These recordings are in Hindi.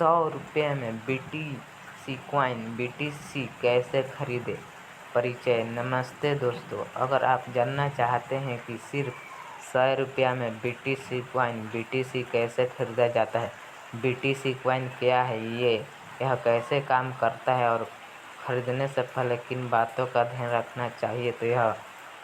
100 रुपये में BTC कॉइन BTC कैसे खरीदें। परिचय। नमस्ते दोस्तों, अगर आप जानना चाहते हैं कि सिर्फ 100 रुपया में BTC कॉइन BTC कैसे खरीदा जाता है, BTC कॉइन क्या है, यह कैसे काम करता है और खरीदने से पहले किन बातों का ध्यान रखना चाहिए, तो यह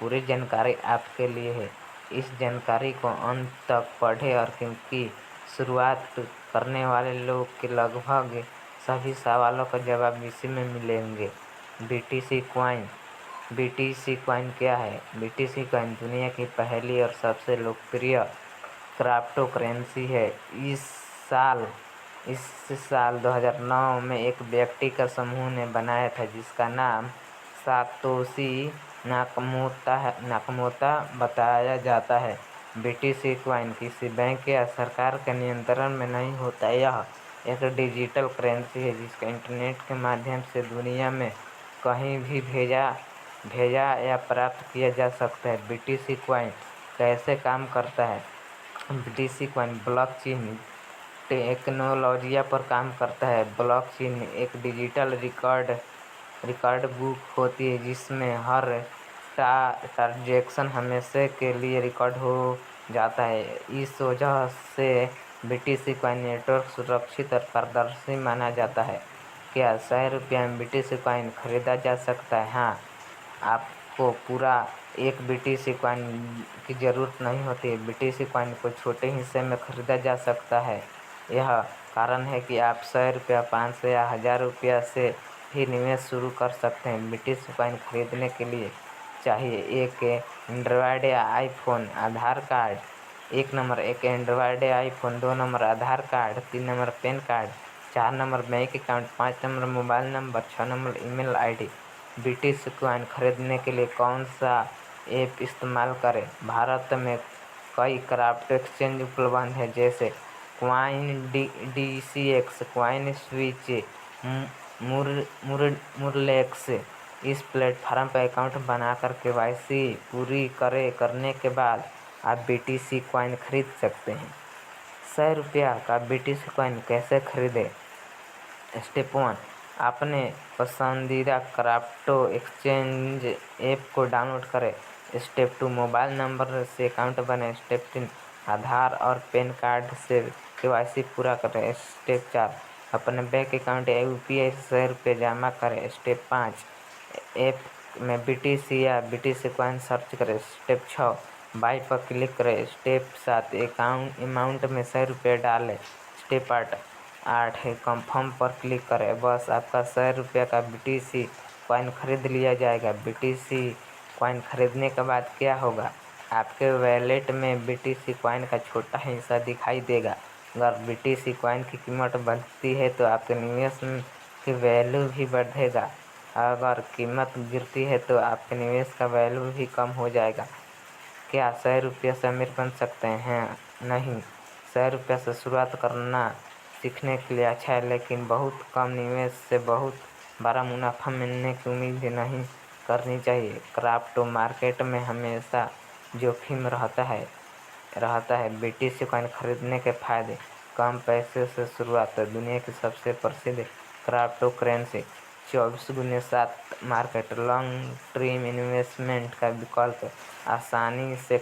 पूरी जानकारी आपके लिए है। इस जानकारी को अंत तक पढ़ें और क्योंकि शुरुआत करने वाले लोग के लगभग सभी सवालों का जवाब इसी में मिलेंगे। BTC कॉइन क्या है। BTC कॉइन दुनिया की पहली और सबसे लोकप्रिय क्रिप्टो करेंसी है। इस साल 2009 में एक व्यक्ति का समूह ने बनाया था जिसका नाम सातोशी नाकामोतो बताया जाता है। BTC कॉइन किसी बैंक या सरकार के नियंत्रण में नहीं होता। यह एक डिजिटल करेंसी है जिसका इंटरनेट के माध्यम से दुनिया में कहीं भी भेजा या प्राप्त किया जा सकता है। BTC कॉइन कैसे काम करता है। BTC कॉइन ब्लॉकचेन टेक्नोलॉजी पर काम करता है। ब्लॉकचेन एक डिजिटल रिकॉर्ड बुक होती है जिसमें हर ट्रांजैक्शन हमेशा के लिए रिकॉर्ड हो जाता है। इस वजह से BTC कॉइन नेटवर्क सुरक्षित और पारदर्शी माना जाता है। क्या 100 रुपया में BTC कॉइन खरीदा जा सकता है। हाँ, आपको पूरा एक BTC कॉइन की ज़रूरत नहीं होती है। BTC कॉइन को छोटे हिस्से में खरीदा जा सकता है। यह कारण है कि आप 100 रुपया, 500 या 1000 रुपया से भी निवेश शुरू कर सकते हैं। BTC कॉइन खरीदने के लिए चाहिए एक एंड्रॉयड या आईफोन, आधार कार्ड। 1 नंबर एक एंड्रॉयड या iPhone, 2 number Aadhaar card, 3 number PAN card, 4 number bank account, 5 number mobile number, 6 number email ID। BTC coin खरीदने के लिए कौन सा ऐप इस्तेमाल करें। भारत में कई क्रिप्टो एक्सचेंज उपलब्ध हैं जैसे CoinDCX, कॉइन स्विच, मुरलेक्स। इस प्लेटफॉर्म पर अकाउंट बनाकर KYC पूरी करने के बाद आप BTC कॉइन खरीद सकते हैं। 100 रुपया का BTC कॉइन कैसे खरीदें। स्टेप 1, अपने पसंदीदा क्रिप्टो एक्सचेंज ऐप को डाउनलोड करें। स्टेप 2, मोबाइल नंबर से अकाउंट बनाएं। स्टेप 3, आधार और पैन कार्ड से KYC पूरा करें। स्टेप 4, अपने बैंक अकाउंट या UPI से 100 रुपये जमा करें। स्टेप 5, ऐप में BTC या BTC कॉइन सर्च करें। स्टेप 6, बाई पर क्लिक करें। स्टेप 7, अमाउंट में 100 रुपये डालें। स्टेप 8 कंफर्म पर क्लिक करें। बस आपका 100 रुपये का BTC कॉइन खरीद लिया जाएगा। BTC कॉइन खरीदने के बाद क्या होगा, आपके वॉलेट में BTC कॉइन का छोटा हिस्सा दिखाई देगा। अगर BTC कॉइन की कीमत बढ़ती है तो आपके निवेश की वैल्यू भी बढ़ेगा। अगर कीमत गिरती है तो आपके निवेश का वैल्यू भी कम हो जाएगा। क्या 100 रुपये से अमीर बन सकते हैं। नहीं, 100 रुपये से शुरुआत करना सीखने के लिए अच्छा है, लेकिन बहुत कम निवेश से बहुत बड़ा मुनाफा मिलने की उम्मीद नहीं करनी चाहिए। क्रिप्टो मार्केट में हमेशा जोखिम रहता है। BTC कॉइन खरीदने के फायदे। कम पैसे से शुरुआत। दुनिया की सबसे प्रसिद्ध crypto currency. 24x7 market. Long term investment का विकल्प। आसानी से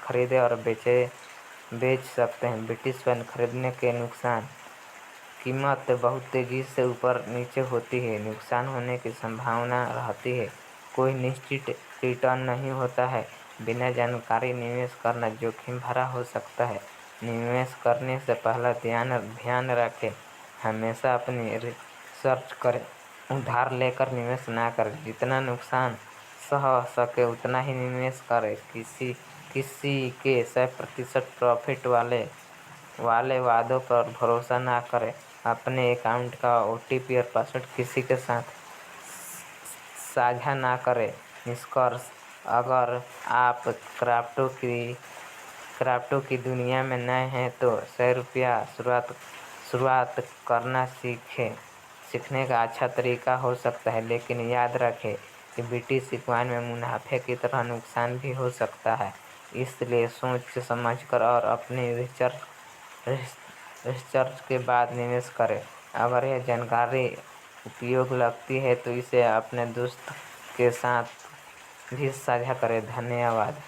खरीदे और बेच सकते हैं। BTC कॉइन खरीदने के नुकसान। कीमत बहुत तेज़ी से ऊपर नीचे होती है, नुकसान होने की संभावना रहती है, कोई निश्चित रिटर्न नहीं होता है। बिना जानकारी निवेश करना जोखिम भरा हो सकता है। निवेश करने से पहले ध्यान रखें, हमेशा अपनी रिसर्च करें। उधार लेकर निवेश ना करें। जितना नुकसान सह सके उतना ही निवेश करें। किसी के 100% प्रॉफिट वाले वादों पर भरोसा ना करें। अपने अकाउंट का OTP और पासवर्ड किसी के साथ साझा ना करें। निष्कर्ष, अगर आप क्रिप्टो की दुनिया में नए हैं तो 100 रुपया शुरुआत करना सीखने का अच्छा तरीका हो सकता है, लेकिन याद रखें कि BTC कॉइन में मुनाफे की तरह नुकसान भी हो सकता है। इसलिए सोच समझकर और अपनी रिसर्च के बाद निवेश करें। अगर यह जानकारी उपयोग लगती है तो इसे अपने दोस्त के साथ भी साझा करें। धन्यवाद।